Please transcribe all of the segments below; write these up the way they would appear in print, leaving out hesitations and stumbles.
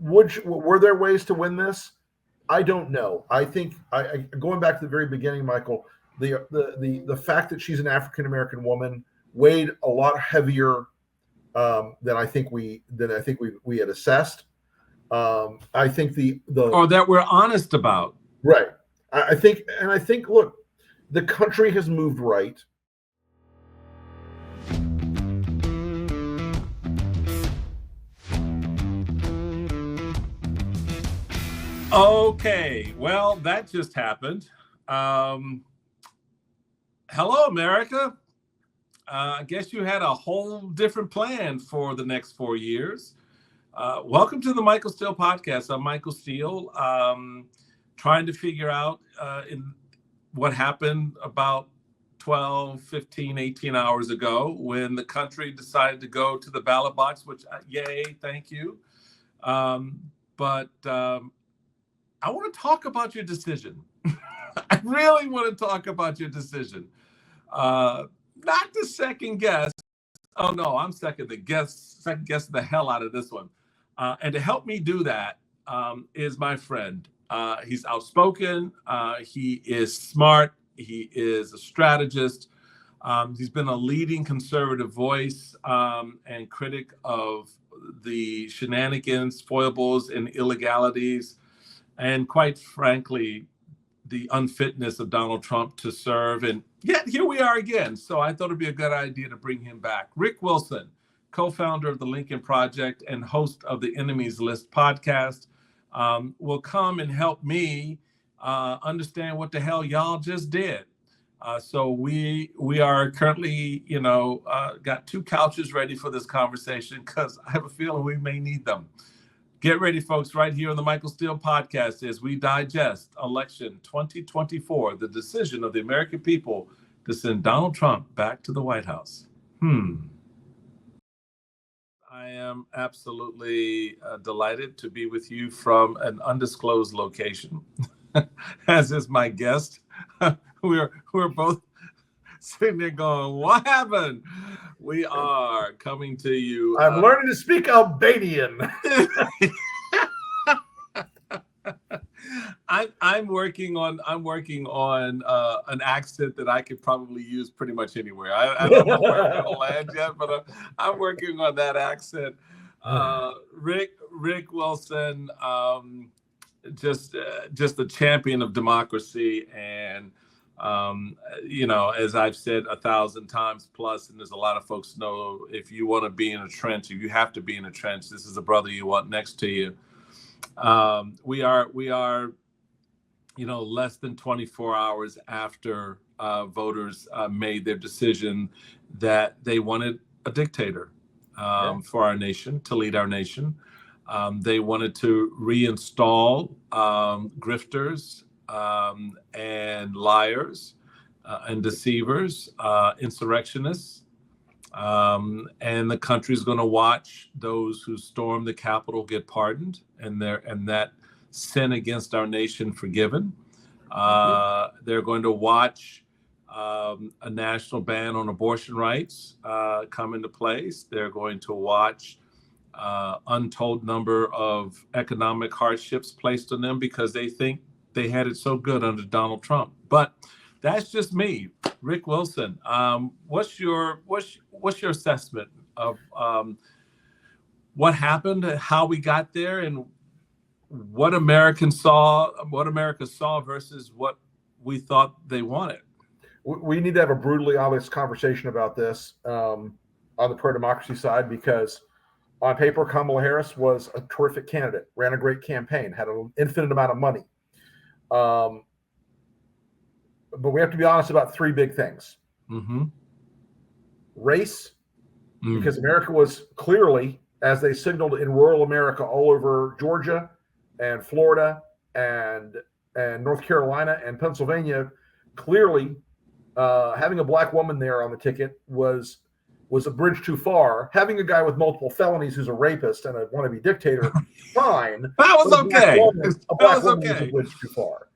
Were there ways to win this? I don't know. I think going back to the very beginning, Michael, the fact that she's an African American woman weighed a lot heavier than I think we had assessed. I think the or that we're honest about. Right. I think look, the country has moved right. Okay, well, that just happened. Hello, America. I guess you had a whole different plan for the next 4 years. Welcome to the Michael Steele podcast. I'm Michael Steele, trying to figure out what happened about 12, 15, 18 hours ago when the country decided to go to the ballot box, which, yay, thank you. But I want to talk about your decision. I really want to talk about your decision. Not to second guess. Oh no, I'm second guess the hell out of this one. And to help me do that is my friend. He's outspoken. He is smart. He is a strategist. He's been a leading conservative voice and critic of the shenanigans, foibles, and illegalities, and quite frankly, the unfitness of Donald Trump to serve. And yet here we are again. So I thought it'd be a good idea to bring him back. Rick Wilson, co-founder of the Lincoln Project and host of the Enemies List podcast, will come and help me understand what the hell y'all just did. So we are currently, got 2 couches ready for this conversation because I have a feeling we may need them. Get ready, folks, right here on the Michael Steele podcast as we digest election 2024, the decision of the American people to send Donald Trump back to the White House. I am absolutely delighted to be with you from an undisclosed location, as is my guest. We're both sitting there going, what happened? We are coming to you. I'm learning to speak Albanian. I'm working on an accent that I could probably use pretty much anywhere. I don't know where I'm gonna land yet, but I'm working on that accent. Rick Wilson, just a champion of democracy, and as I've said 1,000 times plus, and there's a lot of folks know, if you want to be in a trench, if you have to be in a trench, this is the brother you want next to you. We are, less than 24 hours after voters made their decision that they wanted a dictator for our nation, to lead our nation. They wanted to reinstall grifters and liars and deceivers, insurrectionists. And the country's going to watch those who storm the Capitol get pardoned and that sin against our nation forgiven. They're going to watch a national ban on abortion rights come into place. They're going to watch untold number of economic hardships placed on them because they think they had it so good under Donald Trump. But that's just me. Rick Wilson, what's your assessment of what happened, how we got there, and what America saw versus what we thought they wanted? We need to have a brutally honest conversation about this on the pro-democracy side, because on paper, Kamala Harris was a terrific candidate, ran a great campaign, had an infinite amount of money. But we have to be honest about 3 big things. Race, because America was clearly, as they signaled in rural America all over Georgia and Florida and North Carolina and Pennsylvania, clearly having a black woman there on the ticket was a bridge too far. Having a guy with multiple felonies who's a rapist and a wannabe dictator, fine. That was okay. A black woman was a bridge too far.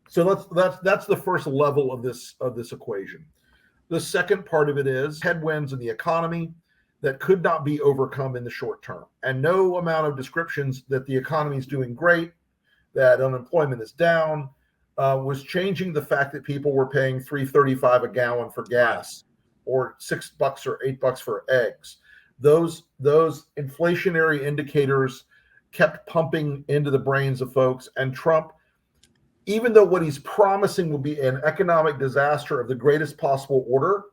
So that's the first level of this equation. The second part of it is headwinds in the economy, that could not be overcome in the short term. And no amount of descriptions that the economy is doing great, that unemployment is down, was changing the fact that people were paying $3.35 a gallon for gas, or $6 or $8 for eggs. Those inflationary indicators kept pumping into the brains of folks. And Trump, even though what he's promising will be an economic disaster of the greatest possible order,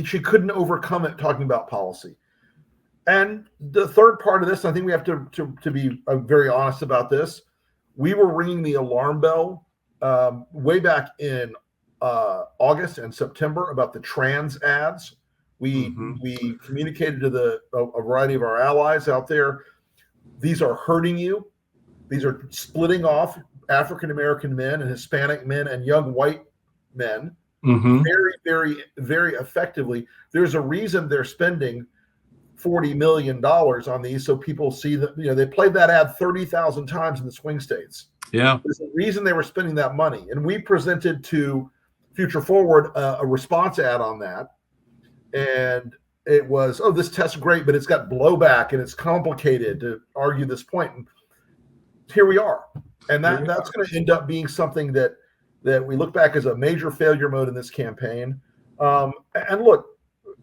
she couldn't overcome it talking about policy. And the third part of this, I think we have to be very honest about this. We were ringing the alarm bell way back in August and September about the trans ads. We communicated to a variety of our allies out there. These are hurting you. These are splitting off African American men and Hispanic men and young white men very, very, very effectively. There's a reason they're spending $40 million on these, so people see that, they played that ad 30,000 times in the swing states. Yeah, there's a reason they were spending that money, and we presented to Future Forward a response ad on that, and it was, this test's great, but it's got blowback and it's complicated to argue this point. And here we are, and that's going to end up being something that we look back as a major failure mode in this campaign. And look,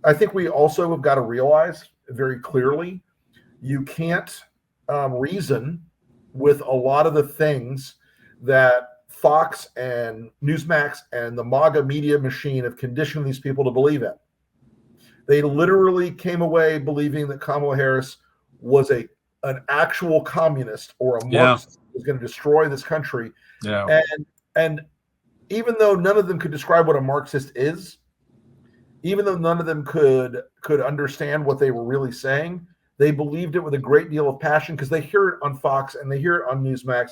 I think we also have got to realize very clearly, you can't reason with a lot of the things that Fox and Newsmax and the MAGA media machine have conditioned these people to believe in. They literally came away believing that Kamala Harris was an actual communist or a Marxist who was going to destroy this country. Yeah. And even though none of them could describe what a Marxist is, even though none of them could understand what they were really saying, they believed it with a great deal of passion because they hear it on Fox and they hear it on Newsmax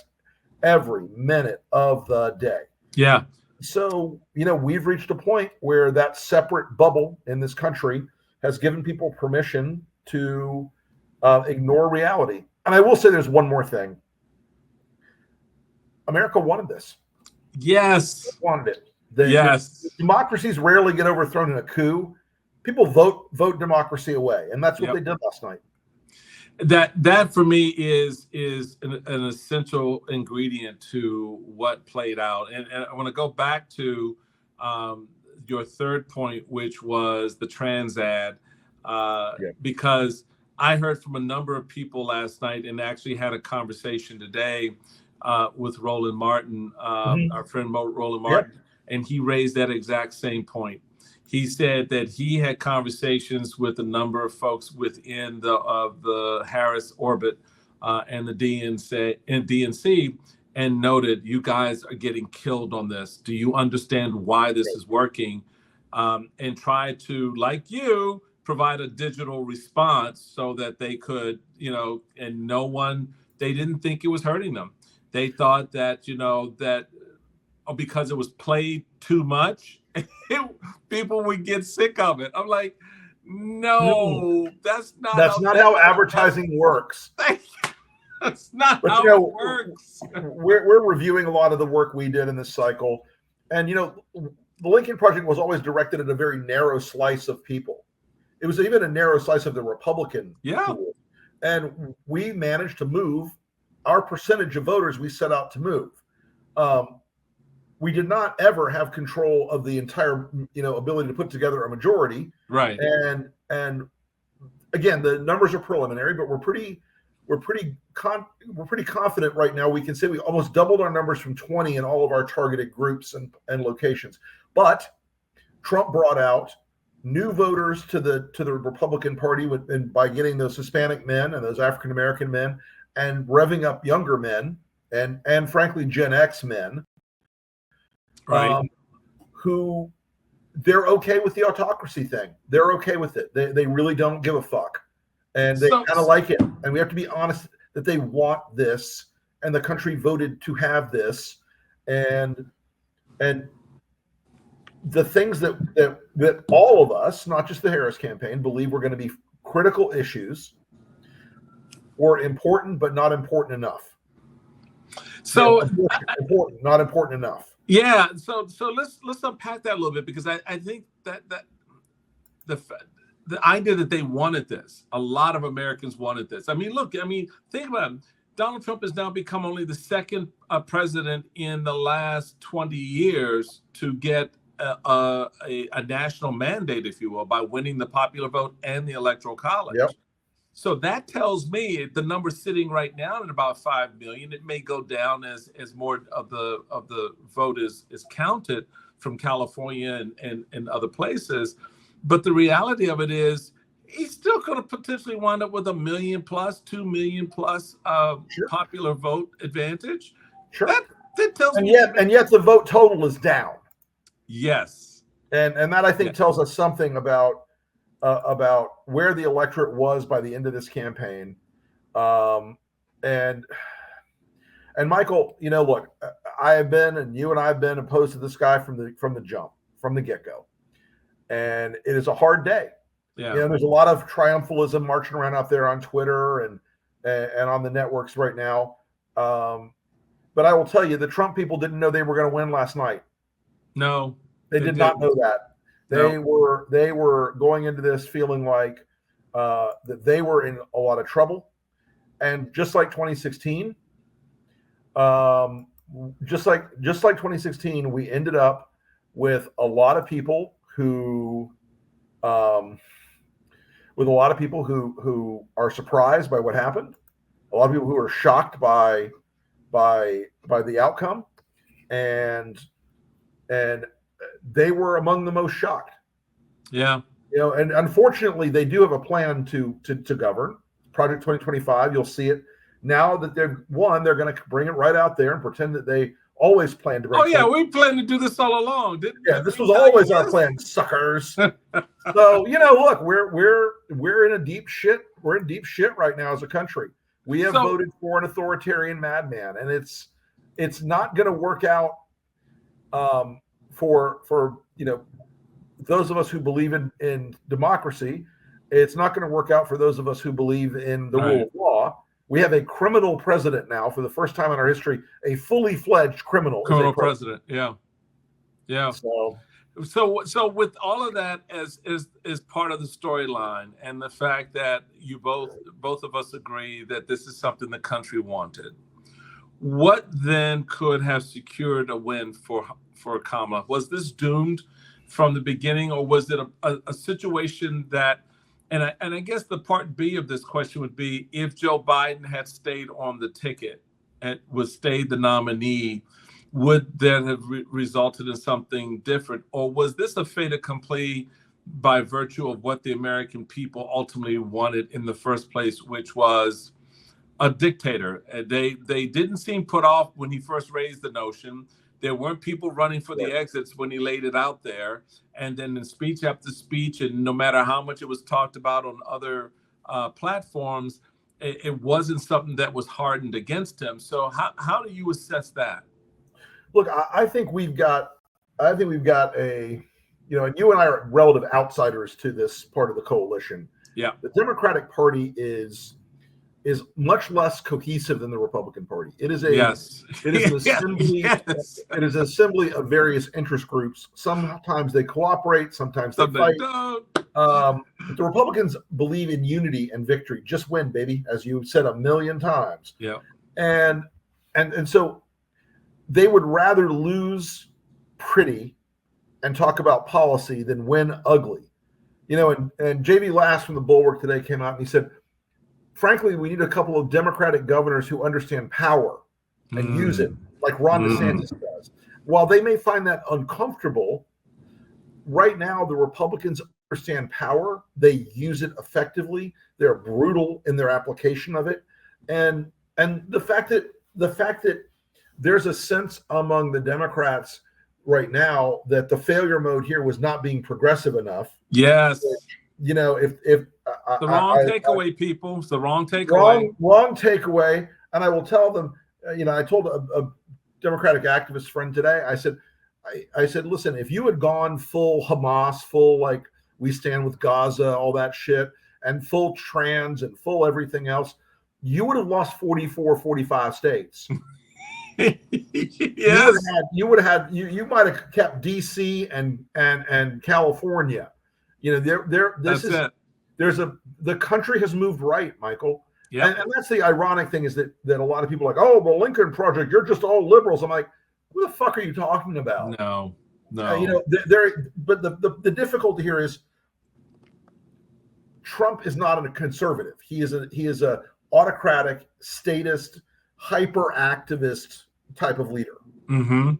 every minute of the day. Yeah. So, we've reached a point where that separate bubble in this country has given people permission to ignore reality. And I will say there's one more thing. America wanted this. Yes. They wanted it. Yes. Democracies rarely get overthrown in a coup. People vote democracy away, and that's what they did last night. That for me is an essential ingredient to what played out. And I want to go back to your third point, which was the trans ad, because I heard from a number of people last night and actually had a conversation today with Roland Martin, our friend Roland Martin. And he raised that exact same point. He said that he had conversations with a number of folks within the Harris orbit and the DNC, and noted, you guys are getting killed on this. Do you understand why this is working? And try to, like you, provide a digital response so that they could, and they didn't think it was hurting them. They thought that, because it was played too much, people would get sick of it. I'm like, no, that's not how advertising works. That's not how it works. We're reviewing a lot of the work we did in this cycle, and the Lincoln Project was always directed at a very narrow slice of people. It was even a narrow slice of the Republican pool, and we managed to move our percentage of voters we set out to move. We did not ever have control of the entire, ability to put together a majority. Right. And again, the numbers are preliminary, but we're pretty confident right now. We can say we almost doubled our numbers from 20 in all of our targeted groups and locations. But Trump brought out new voters to the Republican Party by getting those Hispanic men and those African American men, and revving up younger men and frankly Gen X men. Right. Who they're okay with the autocracy thing. They're okay with it. They really don't give a fuck. And they kind of like it. And we have to be honest that they want this, and the country voted to have this. And the things that all of us, not just the Harris campaign, believe were going to be critical issues were important, but not important enough. So important, not important enough. Yeah, so let's unpack that a little bit, because I think that the the idea that they wanted this, a lot of Americans wanted this. I mean, look, I mean, think about it. Donald Trump has now become only the second president in the last 20 years to get a national mandate, if you will, by winning the popular vote and the Electoral College. Yep. So that tells me the number sitting right now at about 5 million. It may go down as more of the vote is counted from California and other places. But the reality of it is, he's still going to potentially wind up with 1 million plus, 2 million plus Sure. popular vote advantage. Sure. That tells and me. Yet the vote total is down. Yes. And that, I think, tells us something about where the electorate was by the end of this campaign. And Michael, look, I have been, and you and I have been opposed to this guy from the jump, from the get-go. And it is a hard day. Yeah. There's a lot of triumphalism marching around out there on Twitter and on the networks right now. But I will tell you, the Trump people didn't know they were going to win last night. No, they did not know that. They were going into this feeling like that they were in a lot of trouble. And just like 2016, just like 2016, we ended up with a lot of people who are surprised by what happened, a lot of people who are shocked by the outcome, and they were among the most shocked. Yeah. And unfortunately, they do have a plan to govern. Project 2025, you'll see it now that they've won. They're going to bring it right out there and pretend that they always planned to bring. Oh yeah, we planned to do this all along. This was always our plan, suckers. So look, we're in a deep shit. We're in deep shit right now as a country. We have voted for an authoritarian madman, and it's not going to work out for those of us who believe in democracy. It's not going to work out for those of us who believe in the rule of law. We have a criminal president now, for the first time in our history, a fully fledged criminal president. Yeah. So with all of that as part of the storyline, and the fact that you both of us agree that this is something the country wanted, what then could have secured a win for Kamala? Was this doomed from the beginning, or was it a situation that? And I guess the part B of this question would be, if Joe Biden had stayed on the ticket and stayed the nominee, would that have resulted in something different? Or was this a fait accompli by virtue of what the American people ultimately wanted in the first place, which was a dictator? They didn't seem put off when he first raised the notion. There weren't people running for the exits when he laid it out there. And then in speech after speech, and no matter how much it was talked about on other platforms, it wasn't something that was hardened against him. So how do you assess that? Look, I think we've got a, and you and I are relative outsiders to this part of the coalition. Yeah. The Democratic Party is much less cohesive than the Republican Party. It is an assembly. It is an assembly of various interest groups. Sometimes they cooperate, sometimes they fight. The Republicans believe in unity and victory. Just win, baby, as you've said 1 million times. Yeah. And so they would rather lose pretty and talk about policy than win ugly. And J.B. Last from the Bulwark today came out and he said, frankly, we need a couple of Democratic governors who understand power and use it, like Ron DeSantis does. While they may find that uncomfortable, right now the Republicans understand power. They use it effectively. They're brutal in their application of it, and the fact that there's a sense among the Democrats right now that the failure mode here was not being progressive enough. Yes. If the wrong takeaway, people. It's the wrong takeaway. Wrong takeaway. And I will tell them, I told a Democratic activist friend today, I said, listen, if you had gone full Hamas, full like we stand with Gaza, all that shit, and full trans and full everything else, you would have lost 44, 45 states. Yes. You might have kept DC and California. The country has moved right, Michael. Yep. And that's the ironic thing is that a lot of people are like, oh, the Lincoln Project, you're just all liberals. I'm like, who the fuck are you talking about? No. But the difficulty here is Trump is not a conservative. He is a autocratic, statist, hyper activist type of leader. Mm-hmm.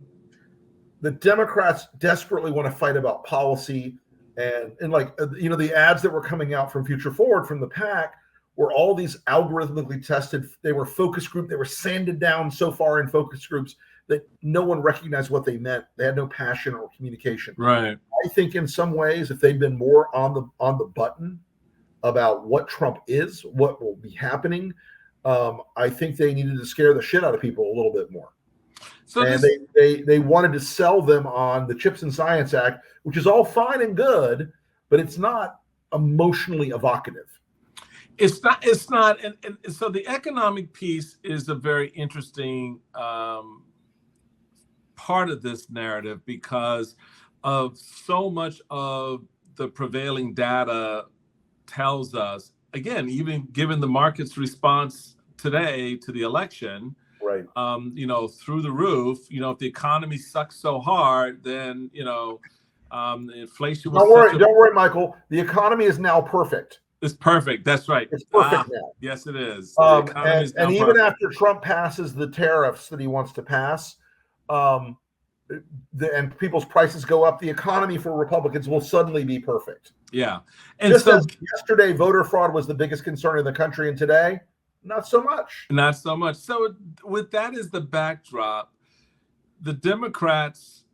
The Democrats desperately want to fight about policy, and the ads that were coming out from Future Forward from the PAC were all these algorithmically tested. They were focus group. They were sanded down so far in focus groups that no one recognized what they meant. They had no passion or communication. Right. I think in some ways, if they'd been more on the button about what Trump is, what will be happening, I think they needed to scare the shit out of people a little bit more. So they wanted to sell them on the Chips and Science Act, which is all fine and good, but it's not emotionally evocative. It's not. And so the economic piece is a very interesting part of this narrative because of so much of the prevailing data tells us, again, even given the market's response today to the election, right? Through the roof. If the economy sucks so hard, then inflation. Don't worry, Michael. The economy is now perfect. It's perfect. That's right. It's perfect now. Yes, it is. And even after Trump passes the tariffs that he wants to pass, and people's prices go up, the economy for Republicans will suddenly be perfect. Yeah. And just as yesterday, voter fraud was the biggest concern in the country, and today, not so much. Not so much. So with that as the backdrop, the Democrats,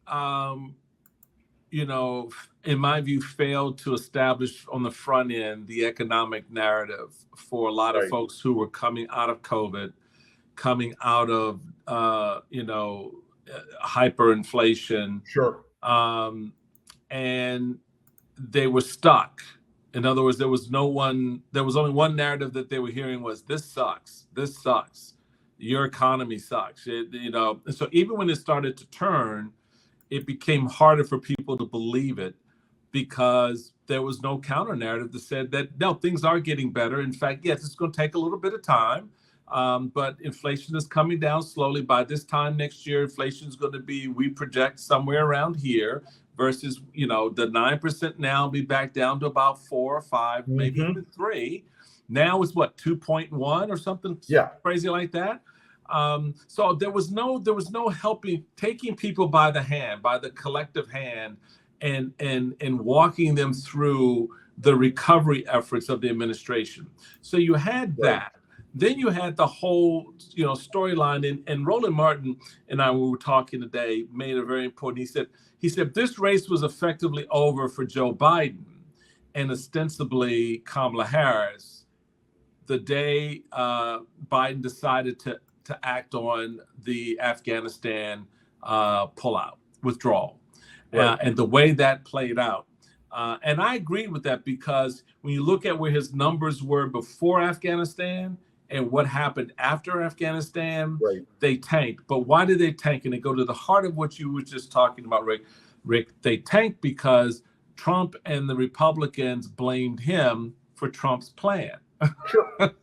in my view, failed to establish on the front end the economic narrative for a lot of folks who were coming out of COVID, coming out of, hyperinflation. Sure. And they were stuck. In other words, there was only one narrative that they were hearing was, this sucks. This sucks. Your economy sucks. And so even when it started to turn, it became harder for people to believe it because there was no counter narrative that said that, no, things are getting better. In fact, yes, it's going to take a little bit of time, but inflation is coming down slowly. By this time next year, inflation is going to be, we project, somewhere around here versus, the 9% now be back down to about 4 or 5, maybe even 3. Now it's what, 2.1 or something crazy like that. So there was no helping, taking people by the hand, by the collective hand, and walking them through the recovery efforts of the administration. So you had that. Then you had the whole, storyline. And Roland Martin and I, when we were talking today, made a very important. He said this race was effectively over for Joe Biden and ostensibly Kamala Harris the day Biden decided to act on the Afghanistan withdrawal, and the way that played out. And I agree with that because when you look at where his numbers were before Afghanistan and what happened after Afghanistan, they tanked. But why did they tank? And they go to the heart of what you were just talking about, Rick. They tanked because Trump and the Republicans blamed him for Trump's plan. Sure.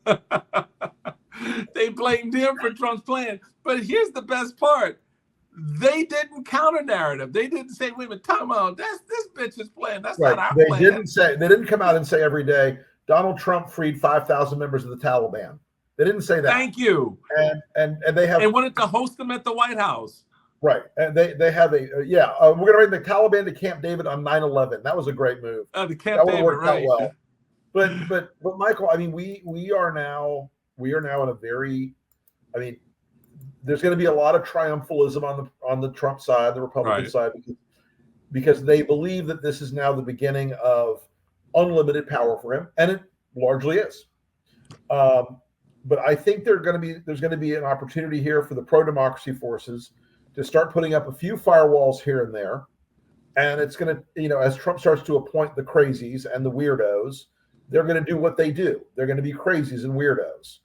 They blamed him for Trump's plan. But here's the best part. They didn't counter narrative. They didn't say, wait a minute, time out. That's this bitch's plan. That's not our plan. They didn't come out and say every day, Donald Trump freed 5,000 members of the Taliban. They didn't say that. Thank you. And they have. They wanted to host them at the White House. Right. And they have we're going to bring the Taliban to Camp David on 9/11. That was a great move. The Camp David, worked out well. But Michael, I mean, we are now in a very, there's going to be a lot of triumphalism on the Trump side, the Republican side, because they believe that this is now the beginning of unlimited power for him, and it largely is. But I think there's going to be an opportunity here for the pro-democracy forces to start putting up a few firewalls here and there, and it's going to, as Trump starts to appoint the crazies and the weirdos, they're going to do what they do. They're going to be crazies and weirdos.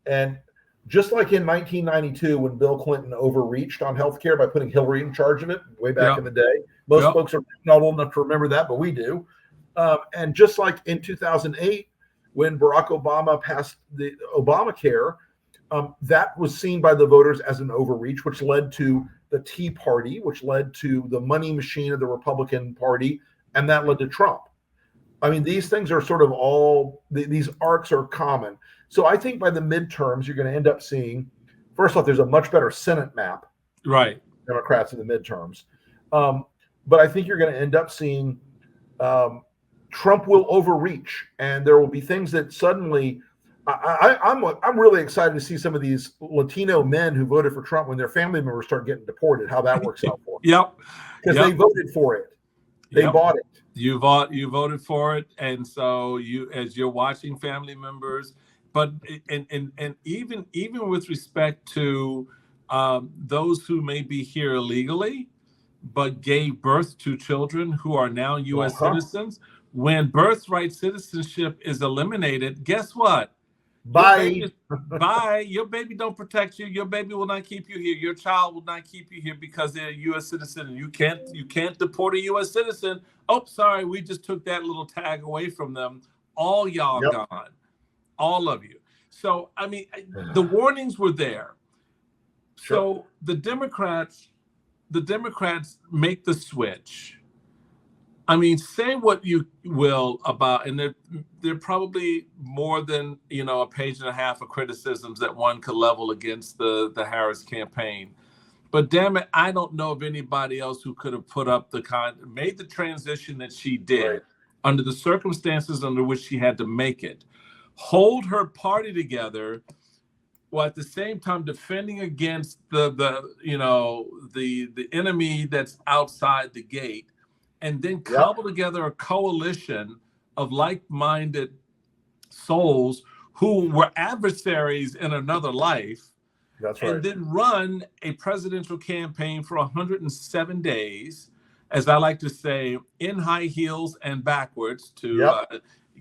And just like in 1992 when Bill Clinton overreached on healthcare by putting Hillary in charge of it way back in the day. Most folks are not old enough to remember that, but we do. And just like in 2008, when Barack Obama passed the Obamacare, that was seen by the voters as an overreach, which led to the Tea Party, which led to the money machine of the Republican Party, and that led to Trump. I mean, these things are sort of these arcs are common. So I think by the midterms, you're going to end up seeing, first off, there's a much better Senate map. Right. Democrats in the midterms. But I think you're going to end up seeing Trump will overreach, and there will be things that suddenly I'm really excited to see some of these Latino men who voted for Trump when their family members start getting deported, how that works out for them. Because they voted for it. They bought it. You voted for it, and so as you're watching family members, but and even with respect to those who may be here illegally, but gave birth to children who are now U.S. citizens, when birthright citizenship is eliminated, guess what? Bye. Your baby don't protect you. Your baby will not keep you here. Your child will not keep you here because they're a U.S. citizen. And you can't deport a U.S. citizen. Oh, sorry, we just took that little tag away from them. All y'all gone, all of you. So I mean, the warnings were there. Sure. So the Democrats make the switch. I mean, say what you will about, and there probably more than a page and a half of criticisms that one could level against the Harris campaign. But damn it, I don't know of anybody else who could have made the transition that she did under the circumstances under which she had to make it, hold her party together, while at the same time defending against the enemy that's outside the gate. And then cobble together a coalition of like-minded souls who were adversaries in another life. That's right. And then run a presidential campaign for 107 days, as I like to say, in high heels and backwards to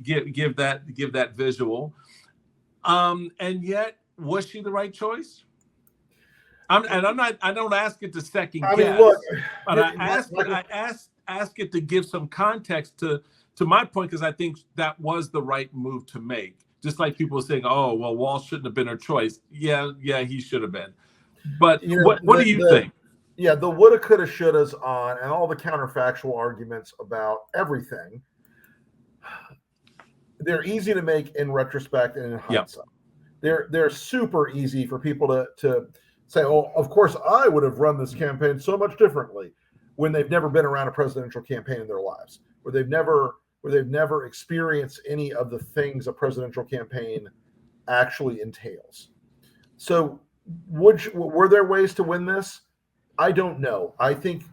give that visual. And yet, was she the right choice? I don't ask it to second guess. I mean, look, but I ask it to give some context to my point, because I think that was the right move to make. Just like people are saying, oh, well, Walsh shouldn't have been her choice. Yeah, he should have been. But what do you think? Yeah, the woulda, coulda, shouldas on, and all the counterfactual arguments about everything, they're easy to make in retrospect and in hindsight. They're super easy for people to say, oh, of course I would have run this campaign so much differently, when they've never been around a presidential campaign in their lives, where they've never experienced any of the things a presidential campaign actually entails. So were there ways to win this? I don't know. I think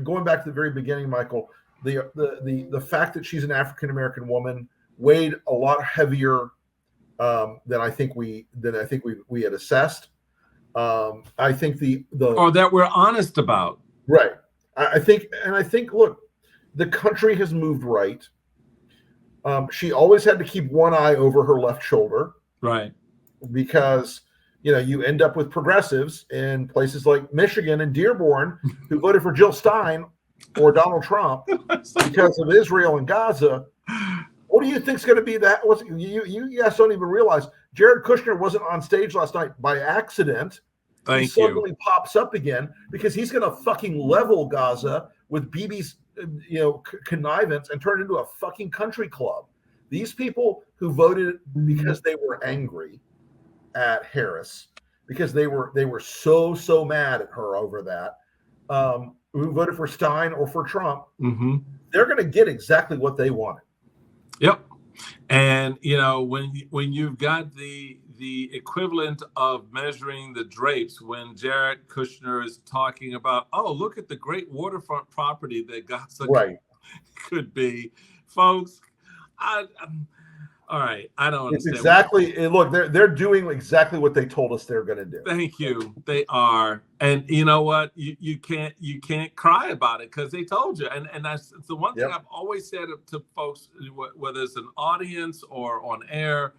going back to the very beginning, Michael, the fact that she's an African-American woman weighed a lot heavier than I think we had assessed. I think or that we're honest about. Right. I think, look, the country has moved right. She always had to keep one eye over her left shoulder. Right. Because, you end up with progressives in places like Michigan and Dearborn who voted for Jill Stein or Donald Trump because of Israel and Gaza. What do you think's going to be that? You guys don't even realize Jared Kushner wasn't on stage last night by accident. He suddenly pops up again because he's going to fucking level Gaza with Bibi's, connivance and turn it into a fucking country club. These people who voted because they were angry at Harris, because they were so mad at her over that, who voted for Stein or for Trump, they're going to get exactly what they wanted. Yep. And when you've got the equivalent of measuring the drapes, when Jared Kushner is talking about, oh, look at the great waterfront property that Gaza could be, folks. All right, I don't understand. It's exactly. Look, they're doing exactly what they told us they're going to do. Thank you. They are, and you know what? You can't cry about it because they told you. And that's the one thing I've always said to folks, whether it's an audience or on air,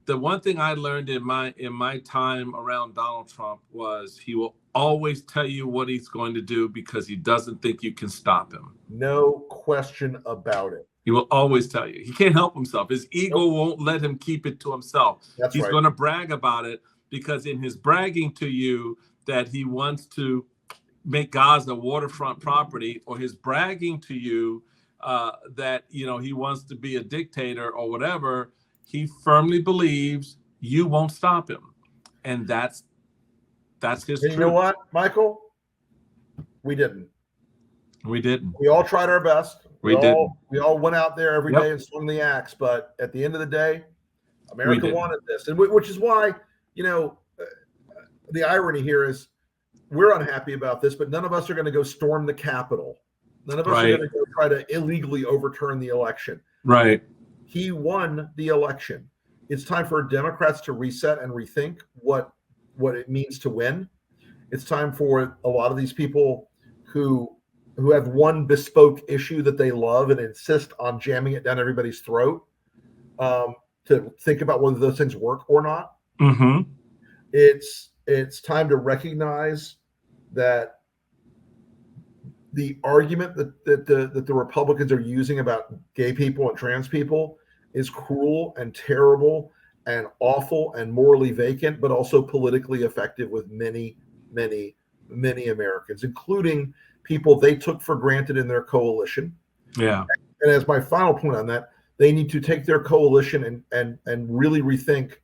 the one thing I learned in my time around Donald Trump was he will always tell you what he's going to do because he doesn't think you can stop him. No question about it. He will always tell you. He can't help himself. His ego won't let him keep it to himself. He's going to brag about it because in his bragging to you that he wants to make Gaza waterfront property, or his bragging to you that he wants to be a dictator or whatever, he firmly believes you won't stop him, and that's his truth. You know what, Michael? We didn't. We all tried our best. We all went out there every day and swung the axe. But at the end of the day, America wanted this, and which is why the irony here is we're unhappy about this, but none of us are going to go storm the Capitol. None of us are going to go try to illegally overturn the election. Right. He won the election. It's time for Democrats to reset and rethink what it means to win. It's time for a lot of these people who have one bespoke issue that they love and insist on jamming it down everybody's throat to think about whether those things work or not. Mm-hmm. It's time to recognize that the argument that the Republicans are using about gay people and trans people is cruel and terrible and awful and morally vacant, but also politically effective with many, many, many Americans, including people they took for granted in their coalition. Yeah. And as my final point on that, they need to take their coalition and really rethink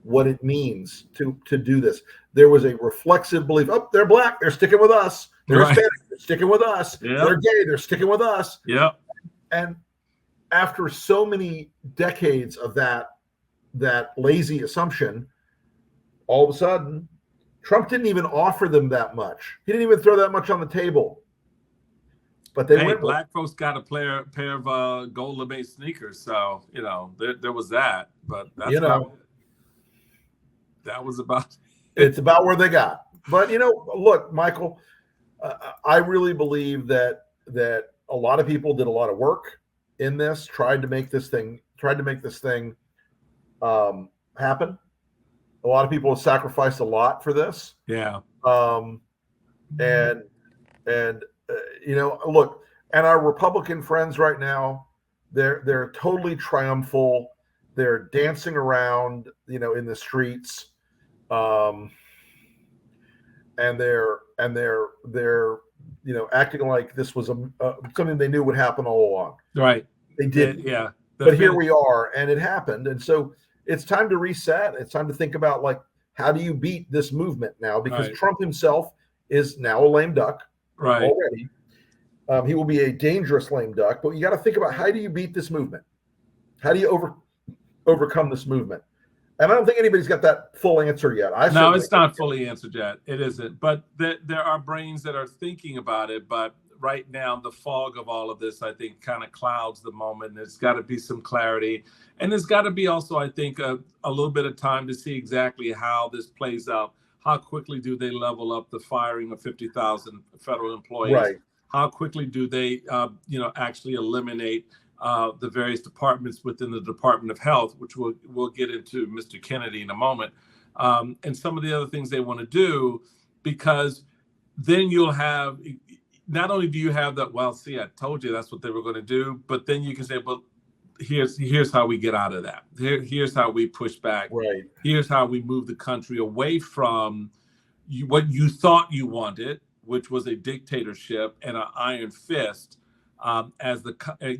what it means to do this. There was a reflexive belief, they're black, they're sticking with us. They're Hispanic, they're sticking with us. Yep. They're gay, they're sticking with us. Yeah. And after so many decades of that lazy assumption, all of a sudden, Trump didn't even offer them that much. He didn't even throw that much on the table. But black folks got a pair of gold lame sneakers, so there was that. But that's that was about. It's about where they got. But look, Michael, I really believe that a lot of people did a lot of work in this, tried to make this thing happen. A lot of people have sacrificed a lot for this. Yeah. Look, and our Republican friends right now, they're totally triumphal. They're dancing around, in the streets, and they're acting like this was something they knew would happen all along. Right. They did. Yeah. But here we are, and it happened, and so it's time to reset. It's time to think about how do you beat this movement now? Because Trump himself is now a lame duck already. He will be a dangerous lame duck, but you got to think about, how do you beat this movement? How do you overcome this movement? And I don't think anybody's got that full answer yet. No, it's not fully answered yet. It isn't. But there are brains that are thinking about it. But right now, the fog of all of this, I think, kind of clouds the moment. There's got to be some clarity. And there's got to be also, I think, a little bit of time to see exactly how this plays out. How quickly do they level up the firing of 50,000 federal employees? Right. How quickly do they, actually eliminate the various departments within the Department of Health, which we'll get into Mr. Kennedy in a moment, and some of the other things they want to do, because then you'll have, not only do you have that, well, see, I told you that's what they were going to do, but then you can say, well, here's how we get out of that. Here's how we push back. Right. Here's how we move the country away from what you thought you wanted, which was a dictatorship and an iron fist, as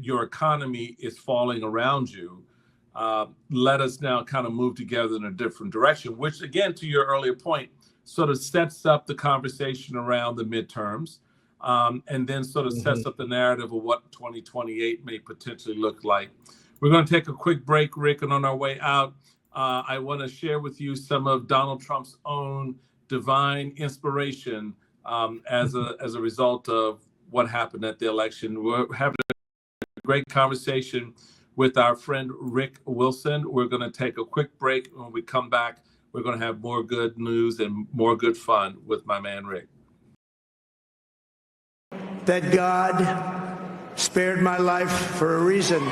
your economy is falling around you. Let us now kind of move together in a different direction, which, again, to your earlier point, sort of sets up the conversation around the midterms, and then sort of sets up the narrative of what 2028 may potentially look like. We're going to take a quick break, Rick, and on our way out, I want to share with you some of Donald Trump's own divine inspiration as a result of what happened at the election. We're having a great conversation with our friend Rick Wilson. We're going to take a quick break. When we come back, we're going to have more good news and more good fun with my man Rick. That God spared my life for a reason.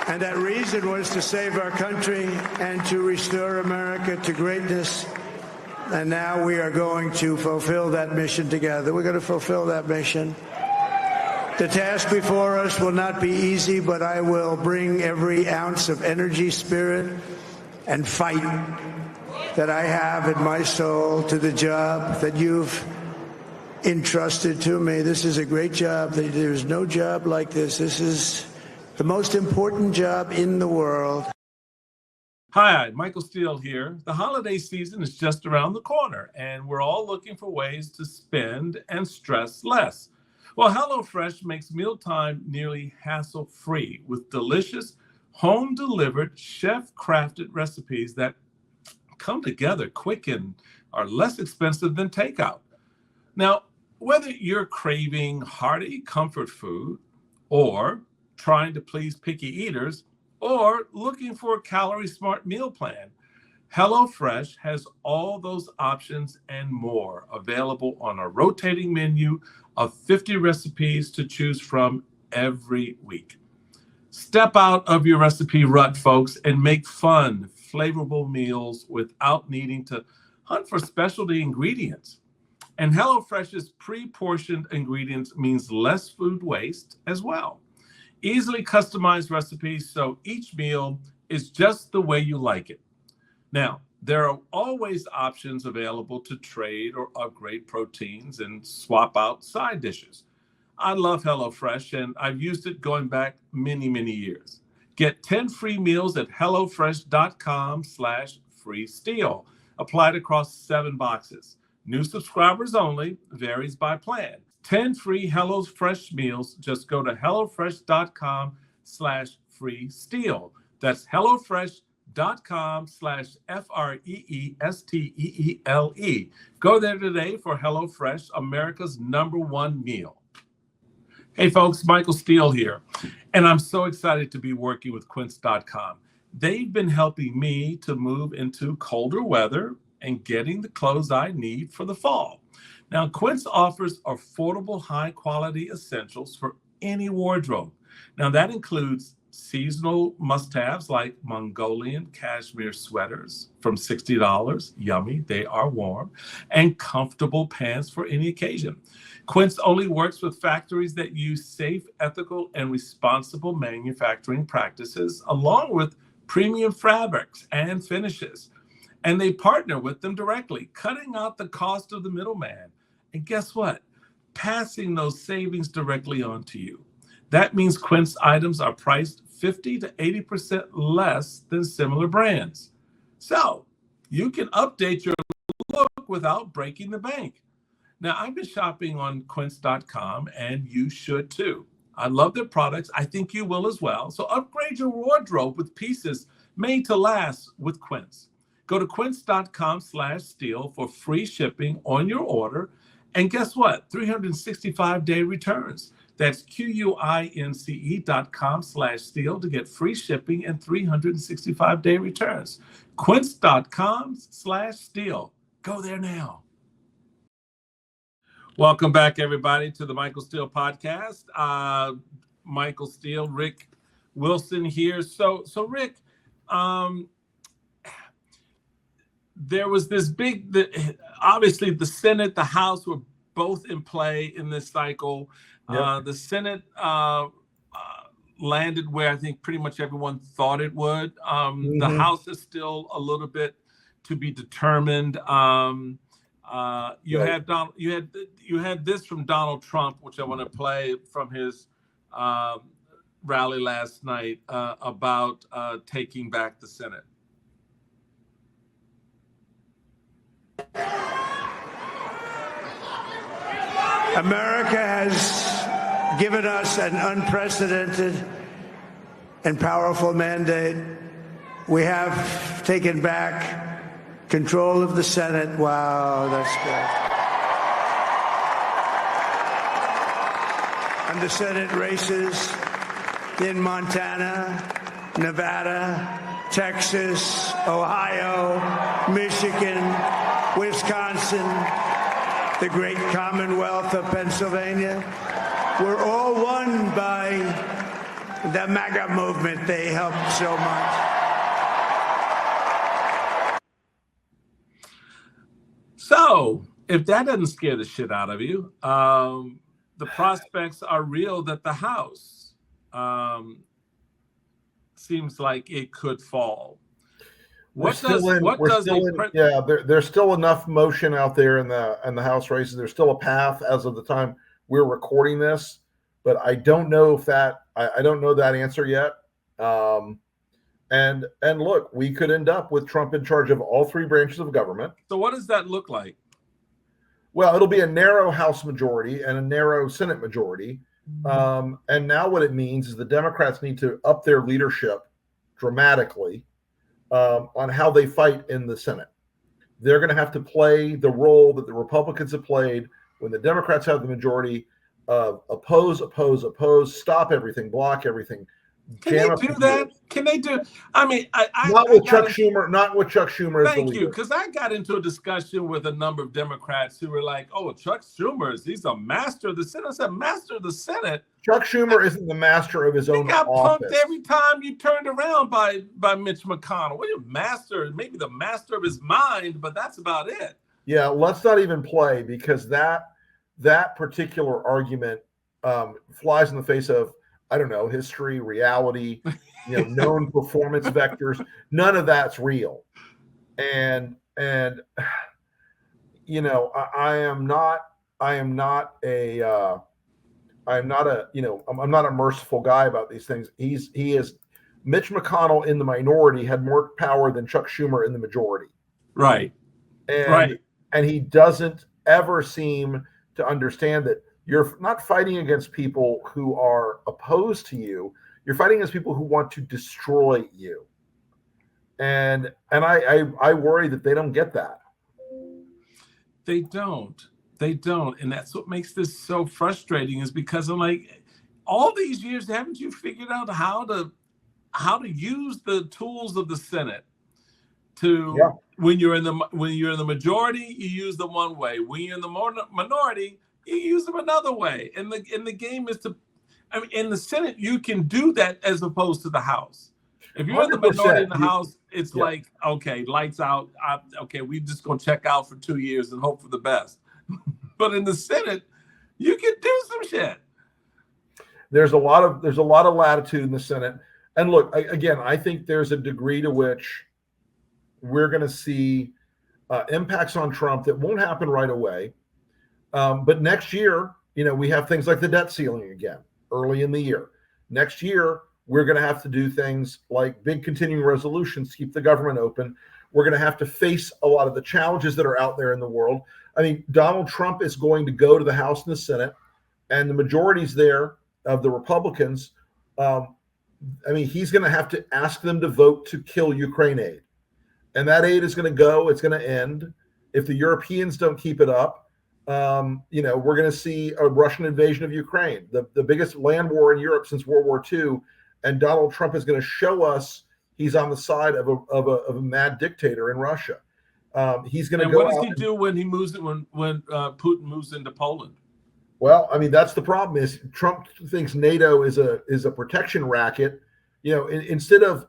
And that reason was to save our country and to restore America to greatness. And now we are going to fulfill that mission together. We're going to fulfill that mission. The task before us will not be easy, but I will bring every ounce of energy, spirit, and fight that I have in my soul to the job that you've entrusted to me. This is a great job. There's no job like this. This is the most important job in the world. Hi, Michael Steele here. The holiday season is just around the corner, and we're all looking for ways to spend and stress less. Well, HelloFresh makes mealtime nearly hassle-free with delicious, home-delivered, chef-crafted recipes that come together quick and are less expensive than takeout. Now, whether you're craving hearty comfort food or trying to please picky eaters, or looking for a calorie-smart meal plan, HelloFresh has all those options and more available on a rotating menu of 50 recipes to choose from every week. Step out of your recipe rut, folks, and make fun, flavorful meals without needing to hunt for specialty ingredients. And HelloFresh's pre-portioned ingredients means less food waste as well. Easily customized recipes, so each meal is just the way you like it. Now, there are always options available to trade or upgrade proteins and swap out side dishes. I love HelloFresh, and I've used it going back many, many years. Get 10 free meals at HelloFresh.com/freesteal. Applied across 7 boxes. New subscribers only, varies by plan. 10 free HelloFresh meals. Just go to HelloFresh.com/freesteal. That's HelloFresh.com/FREESTEELE. Go there today for HelloFresh, America's #1 meal. Hey folks, Michael Steele here, and I'm so excited to be working with Quince.com. They've been helping me to move into colder weather and getting the clothes I need for the fall. Now, Quince offers affordable, high-quality essentials for any wardrobe. Now, that includes seasonal must-haves like Mongolian cashmere sweaters from $60. Yummy, they are warm. And comfortable pants for any occasion. Quince only works with factories that use safe, ethical, and responsible manufacturing practices, along with premium fabrics and finishes. And they partner with them directly, cutting out the cost of the middleman. And guess what? Passing those savings directly on to you. That means Quince items are priced 50 to 80% less than similar brands. So you can update your look without breaking the bank. Now, I've been shopping on Quince.com, and you should too. I love their products. I think you will as well. So upgrade your wardrobe with pieces made to last with Quince. Go to Quince.com/steal for free shipping on your order. And guess what? 365-day returns. That's QUINCE.com/steal to get free shipping and 365-day returns. Quince.com/steal. Go there now. Welcome back, everybody, to the Michael Steele podcast. Michael Steele, Rick Wilson here. So Rick, there was this obviously the Senate, the House were both in play in this cycle. Yep. The Senate landed where I think pretty much everyone thought it would. The House is still a little bit to be determined. You had this from Donald Trump, which I want to play from his rally last night about taking back the Senate. America has given us an unprecedented and powerful mandate. We have taken back control of the Senate. Wow, that's good. And the Senate races in Montana, Nevada, Texas, Ohio, Michigan, Wisconsin, the great Commonwealth of Pennsylvania, were all won by the MAGA movement. They help so much. So, if that doesn't scare the shit out of you, the prospects are real that the House seems like it could fall. There's still enough motion out there in the House races. There's still a path as of the time we're recording this, but I don't know if that I don't know that answer yet. And look, we could end up with Trump in charge of all three branches of government. So what does that look like? Well, it'll be a narrow House majority and a narrow Senate majority. And now what it means is the Democrats need to up their leadership dramatically on how they fight in the Senate. They're going to have to play the role that the Republicans have played when the Democrats have the majority of oppose, stop everything, block everything. Can they do that? Can they do? I mean, not with Chuck Schumer. Not with Chuck Schumer. Thank you, because I got into a discussion with a number of Democrats who were like, "Oh, Chuck Schumer, he's a master of the Senate." I said, "Master of the Senate." Chuck Schumer isn't the master of his own got office. Punked every time you turned around by Mitch McConnell. What are you, master? Maybe the master of his mind, but that's about it. Yeah, let's not even play, because that particular argument flies in the face of, I don't know, history, reality, known performance vectors. None of that's real. And I am not a merciful guy about these things. Mitch McConnell in the minority had more power than Chuck Schumer in the majority. Right. And he doesn't ever seem to understand that you're not fighting against people who are opposed to you. You're fighting against people who want to destroy you. And I worry that they don't get that. They don't. And that's what makes this so frustrating, is because I'm like, all these years, haven't you figured out how to use the tools of the Senate to when you're in the majority, you use them one way. When you're in the minority, you use them another way. And the game is in the Senate, you can do that as opposed to the House. If you're in the minority in the House, it's like, okay, lights out. We just gonna check out for 2 years and hope for the best. But in the Senate, you can do some shit. There's a lot of latitude in the Senate. And look, I think there's a degree to which we're going to see impacts on Trump that won't happen right away. But next year, we have things like the debt ceiling again early in the year. Next year, we're going to have to do things like big continuing resolutions to keep the government open. We're going to have to face a lot of the challenges that are out there in the world. I mean, Donald Trump is going to go to the House and the Senate, and the majorities there of the Republicans, he's going to have to ask them to vote to kill Ukraine aid. And that aid is going to go, it's going to end. If the Europeans don't keep it up, we're going to see a Russian invasion of Ukraine, the biggest land war in Europe since World War II. And Donald Trump is going to show us he's on the side of a mad dictator in Russia. He's going to go. What does he do when Putin moves into Poland? Well, that's the problem. Is Trump thinks NATO is a protection racket. Instead of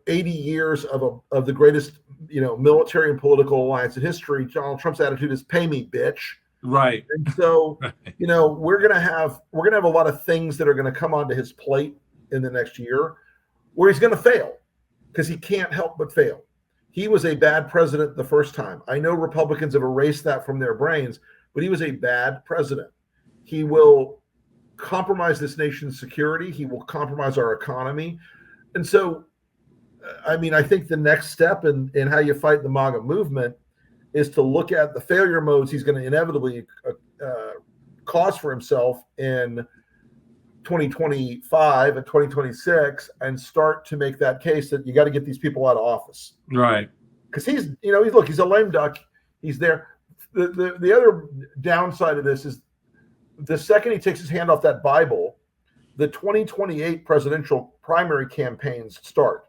80 years of the greatest military and political alliance in history, Donald Trump's attitude is "pay me, bitch." Right. And so, we're gonna have a lot of things that are going to come onto his plate in the next year, where he's going to fail, because he can't help but fail. He was a bad president the first time. I know Republicans have erased that from their brains, but he was a bad president. He will compromise this nation's security. He will compromise our economy. And so, I think the next step in how you fight the MAGA movement is to look at the failure modes he's going to inevitably cause for himself in 2025 and 2026, and start to make that case that you got to get these people out of office. Right. Because he's a lame duck. He's there. The other downside of this is the second he takes his hand off that Bible, the 2028 presidential primary campaigns start.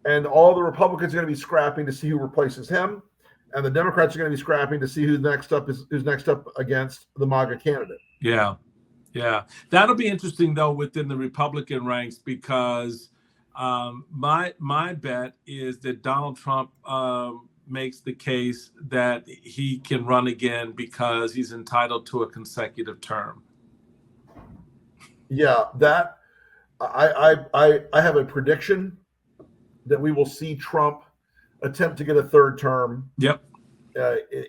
And all the Republicans are going to be scrapping to see who replaces him, and the Democrats are going to be scrapping to see who's next up against the MAGA candidate. Yeah. Yeah, that'll be interesting though within the Republican ranks because my bet is that Donald Trump makes the case that he can run again because he's entitled to a consecutive term. Yeah, that I have a prediction that we will see Trump attempt to get a third term. Yep.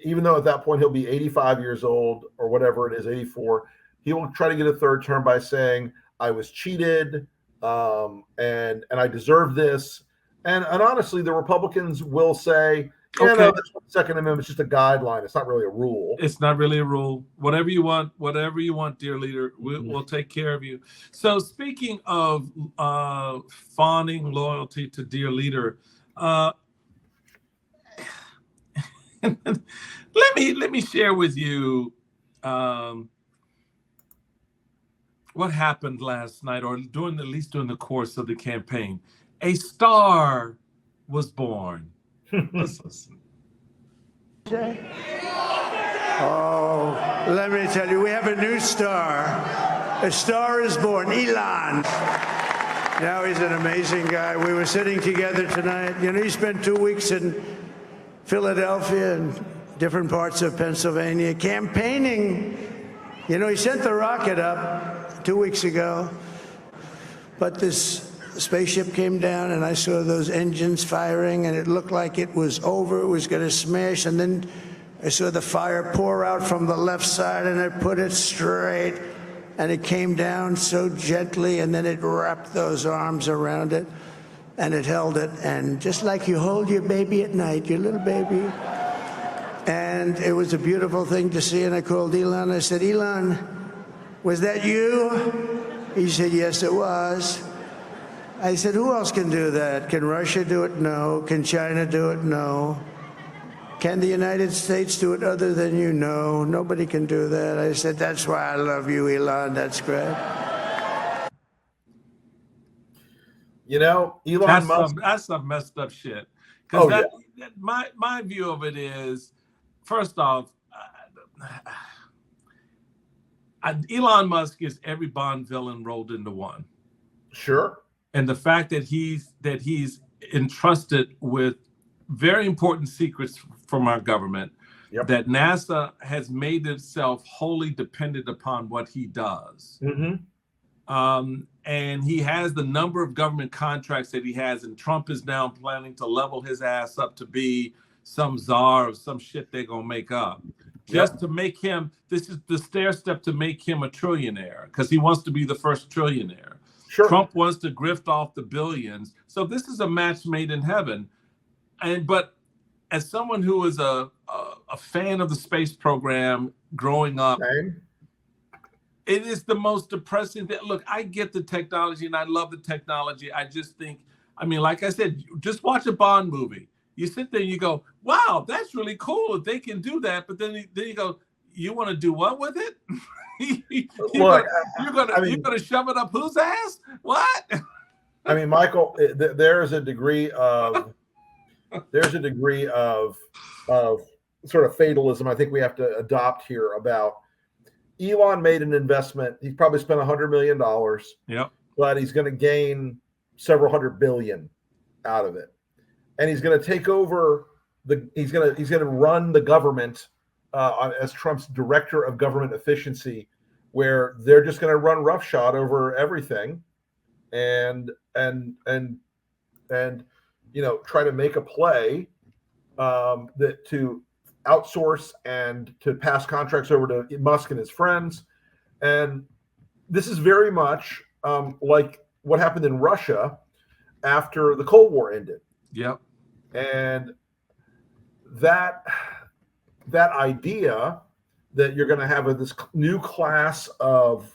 Even though at that point he'll be 85 years old or whatever it is, 84, he will try to get a third term by saying, I was cheated and I deserve this. And honestly, the Republicans will say, yeah, Okay. no, that's what the Second Amendment is just a guideline. It's not really a rule. It's not really a rule. Whatever you want, dear leader, we'll take care of you. So speaking of fawning loyalty to dear leader, let me share with you what happened last night, or at least during the course of the campaign. A star was born. Let's listen. Oh, let me tell you, we have a new star. A star is born, Elon. Now he's an amazing guy. We were sitting together tonight. You know, he spent 2 weeks in Philadelphia and different parts of Pennsylvania campaigning. You know, he sent the rocket up 2 weeks ago, but this spaceship came down and I saw those engines firing and it looked like it was over, it was going to smash, and then I saw the fire pour out from the left side and I put it straight and it came down so gently and then it wrapped those arms around it and it held it, and just like you hold your baby at night, your little baby. And it was a beautiful thing to see, and I called Elon. I said, Elon, was that you? He said, yes, it was. I said, who else can do that? Can Russia do it? No. Can China do it? No. Can the United States do it other than you? No. Nobody can do that. I said, that's why I love you, Elon. That's great. You know, Elon Musk. That's some messed up shit. Oh, Because my view of it is, first off, Elon Musk is every Bond villain rolled into one. Sure. And the fact that he's entrusted with very important secrets from our government, Yep. that NASA has made itself wholly dependent upon what he does. Mm-hmm. And he has the number of government contracts that he has, and Trump is now planning to level his ass up to be some czar of some shit they're gonna make up. Just to make him, this is the stair step to make him a trillionaire, because he wants to be the first trillionaire. Sure. Trump wants to grift off the billions. So this is a match made in heaven. But as someone who is a fan of the space program growing up, Same. it is the most depressing thing. Look, I get the technology and I love the technology. I just think, I mean, like I said, just watch a Bond movie. You sit there and you go, wow, that's really cool if they can do that. But then you go, you want to do what with it? you're gonna shove it up whose ass? What? I mean, Michael, there's a degree of sort of fatalism I think we have to adopt here about Elon made an investment. He's probably spent $100 million. Yep. But he's going to gain several hundred billion out of it. And he's going to take over he's going to run the government as Trump's director of government efficiency, where they're just going to run roughshod over everything and you know, try to make a play that to outsource and to pass contracts over to Musk and his friends. And this is very much like what happened in Russia after the Cold War ended. Yep. And that idea that you're going to have this new class of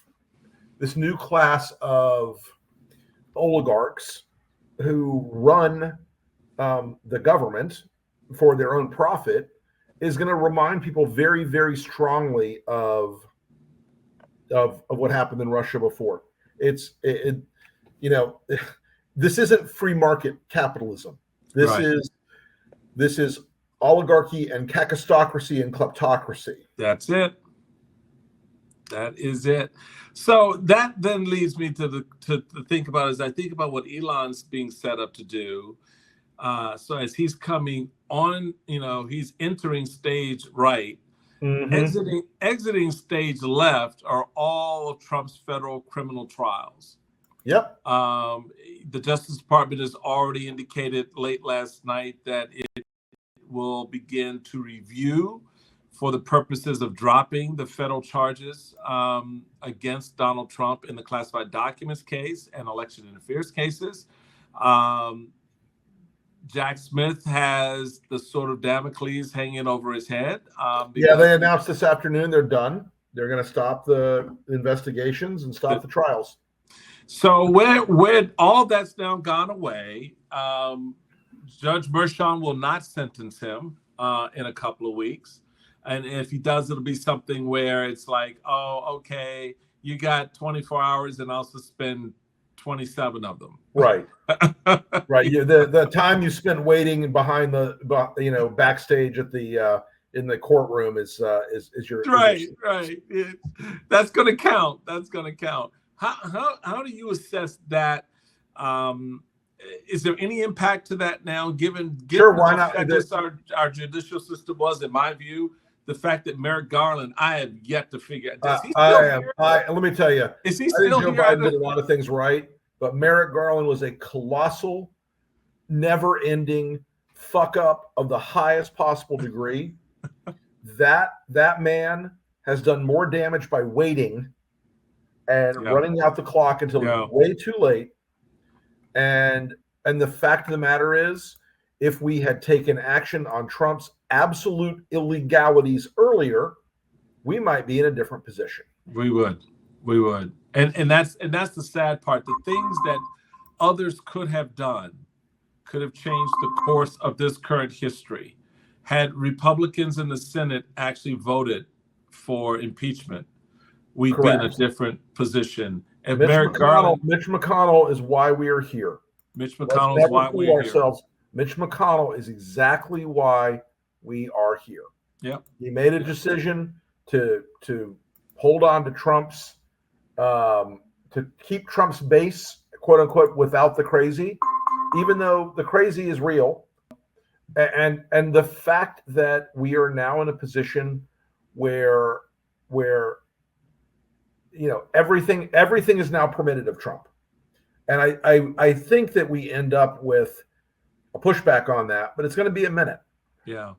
oligarchs who run the government for their own profit is going to remind people very, very strongly of what happened in Russia before. This isn't free market capitalism. This is oligarchy and kakistocracy and kleptocracy. That's it. That is it. So that then leads me to think about, as I think about what Elon's being set up to do. So as he's coming on, he's entering stage right. Mm-hmm. Exiting stage left are all of Trump's federal criminal trials. Yep. The Justice Department has already indicated late last night that it will begin to review for the purposes of dropping the federal charges against Donald Trump in the classified documents case and election interference cases. Jack Smith has the sword of Damocles hanging over his head. Yeah, they announced this afternoon they're done. They're going to stop the investigations and stop the trials. So where all that's now gone away, Judge Merchan will not sentence him in a couple of weeks. And if he does, it'll be something where it's like, oh, okay, you got 24 hours and I'll suspend 27 of them. Right. Right. The time you spent waiting behind the backstage at the in the courtroom is your right. That's going to count. How do you assess that? Is there any impact to that now, given sure, why not? Our judicial system was, in my view, the fact that Merrick Garland, I have yet to figure out. Let me tell you, is he still Joe Biden did a lot of things right, but Merrick Garland was a colossal, never-ending fuck up of the highest possible degree. that man has done more damage by waiting and running out the clock until it's way too late. And the fact of the matter is, if we had taken action on Trump's absolute illegalities earlier, we might be in a different position. We would. And that's the sad part. The things that others could have done could have changed the course of this current history. Had Republicans in the Senate actually voted for impeachment, we'd be in a different position. And Mitch McConnell is why we are here. Mitch McConnell is why we are here. Mitch McConnell is exactly why we are here. Yep. He made a decision to hold on to Trump's to keep Trump's base, quote unquote, without the crazy, even though the crazy is real. And the fact that we are now in a position where everything is now permitted of Trump. And I think that we end up with a pushback on that, but it's going to be a minute. Yeah.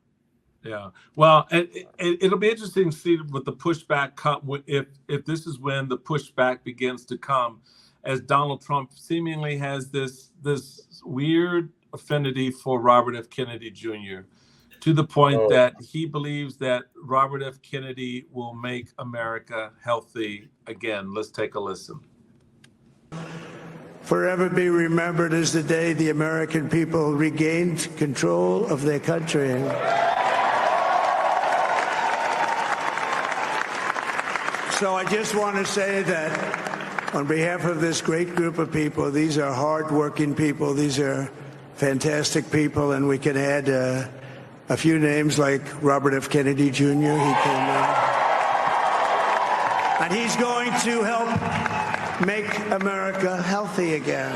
Well, it'll be interesting to see what the pushback come if this is when the pushback begins to come, as Donald Trump seemingly has this weird affinity for Robert F. Kennedy Jr. to the point that he believes that Robert F. Kennedy will make America healthy again. Let's take a listen. Forever be remembered as the day the American people regained control of their country. So I just want to say that on behalf of this great group of people, these are hardworking people, these are fantastic people, and we can add a few names like Robert F. Kennedy Jr. He came in. And he's going to help make America healthy again.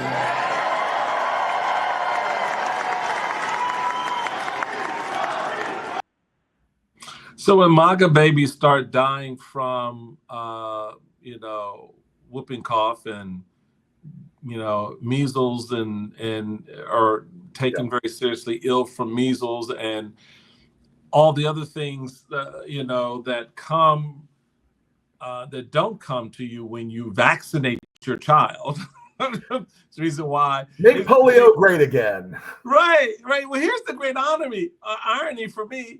So when MAGA babies start dying from, whooping cough and, measles and or taken very seriously ill from measles and all the other things, that come, that don't come to you when you vaccinate your child. That's the reason why. Make polio great again. Right. Well, here's the great irony for me.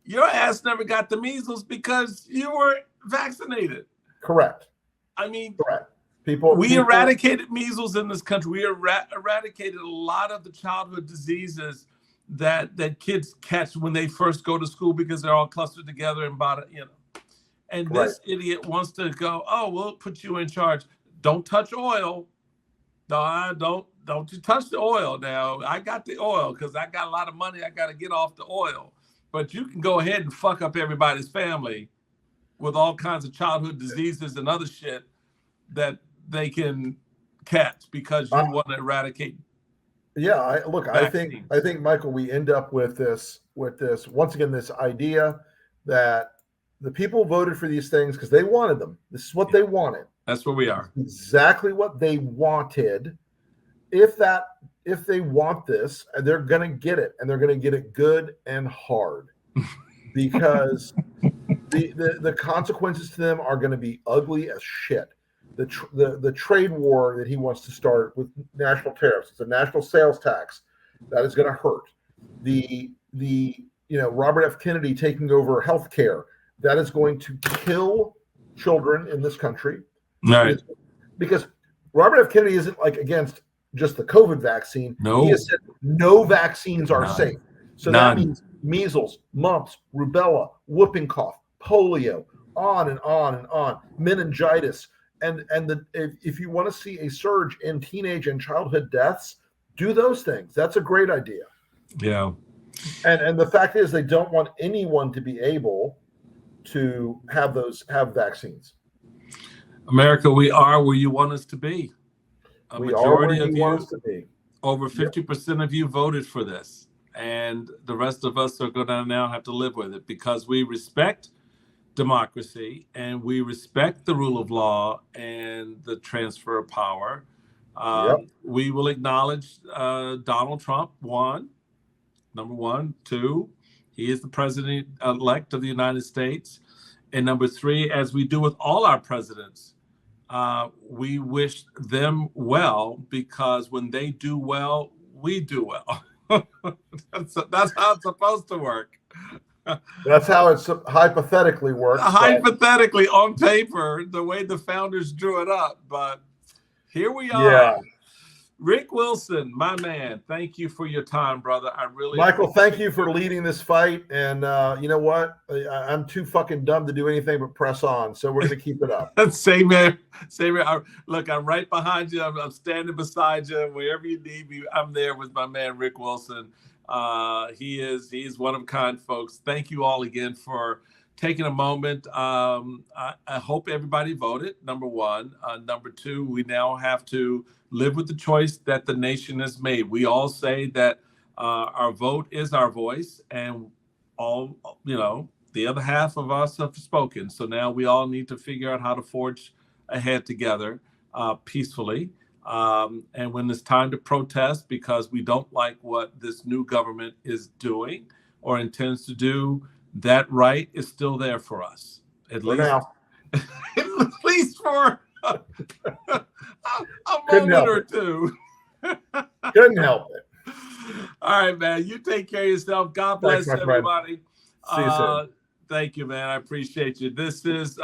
Your ass never got the measles because you were vaccinated. Correct. I mean, correct. We eradicated measles in this country. We eradicated a lot of the childhood diseases that kids catch when they first go to school because they're all clustered together and And this idiot wants to go, we'll put you in charge. Don't touch oil. No, don't you touch the oil now. I got the oil because I got a lot of money I got to get off the oil. But you can go ahead and fuck up everybody's family. with all kinds of childhood diseases and other shit that they can catch because you want to eradicate. Yeah, I think, Michael, we end up with this once again, this idea that the people voted for these things because they wanted them. This is what they wanted. That's where we are. Exactly what they wanted. If they want this, they're going to get it, and they're going to get it good and hard, because the consequences to them are going to be ugly as shit. The trade war that he wants to start with national tariffs, it's a national sales tax that is going to hurt. The Robert F. Kennedy taking over healthcare, that is going to kill children in this country. Right. Because Robert F. Kennedy isn't like against just the COVID vaccine. No. He has said no vaccines are safe. So that means measles, mumps, rubella, whooping cough, polio, on and on and on, meningitis. And if you want to see a surge in teenage and childhood deaths, do those things. That's a great idea. Yeah. And the fact is, they don't want anyone to be able to have vaccines. America, we are where you want us to be. A majority of you, want us to be. Over 50% of you voted for this. And the rest of us are going to now have to live with it because we respect democracy and we respect the rule of law and the transfer of power. We will acknowledge Donald Trump, number one. Two, he is the president-elect of the United States. And number three, as we do with all our presidents, we wish them well, because when they do well, we do well. That's how it's supposed to work. That's how it's hypothetically works. Hypothetically, on paper, the way the founders drew it up. But here we are. Yeah. Rick Wilson, my man, thank you for your time, brother. Michael, thank you for leading this fight. And you know what? I'm too fucking dumb to do anything but press on. So we're going to keep it up. Same here. Look, I'm right behind you. I'm standing beside you. Wherever you need me, I'm there with my man, Rick Wilson. He is one of a kind, folks. Thank you all again for taking a moment. I hope everybody voted, number one. Number two, we now have to live with the choice that the nation has made. We all say that our vote is our voice, and the other half of us have spoken. So now we all need to figure out how to forge ahead together peacefully. And when it's time to protest because we don't like what this new government is doing or intends to do, that right is still there for us. At least for a moment or two. Couldn't help it. All right, man. You take care of yourself. God bless everybody. See you soon. Thank you, man. I appreciate you. This is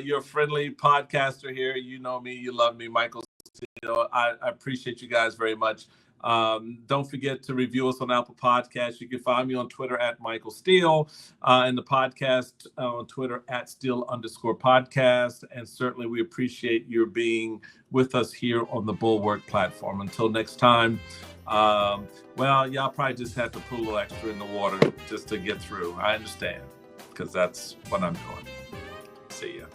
your friendly podcaster here. You know me. You love me, Michael Steele. I appreciate you guys very much. Don't forget to review us on Apple Podcasts. You can find me on Twitter at Michael Steele, and the podcast on Twitter at Steele_podcast. And certainly we appreciate your being with us here on the Bulwark platform. Until next time, y'all probably just have to put a little extra in the water just to get through. I understand, because that's what I'm doing. See ya.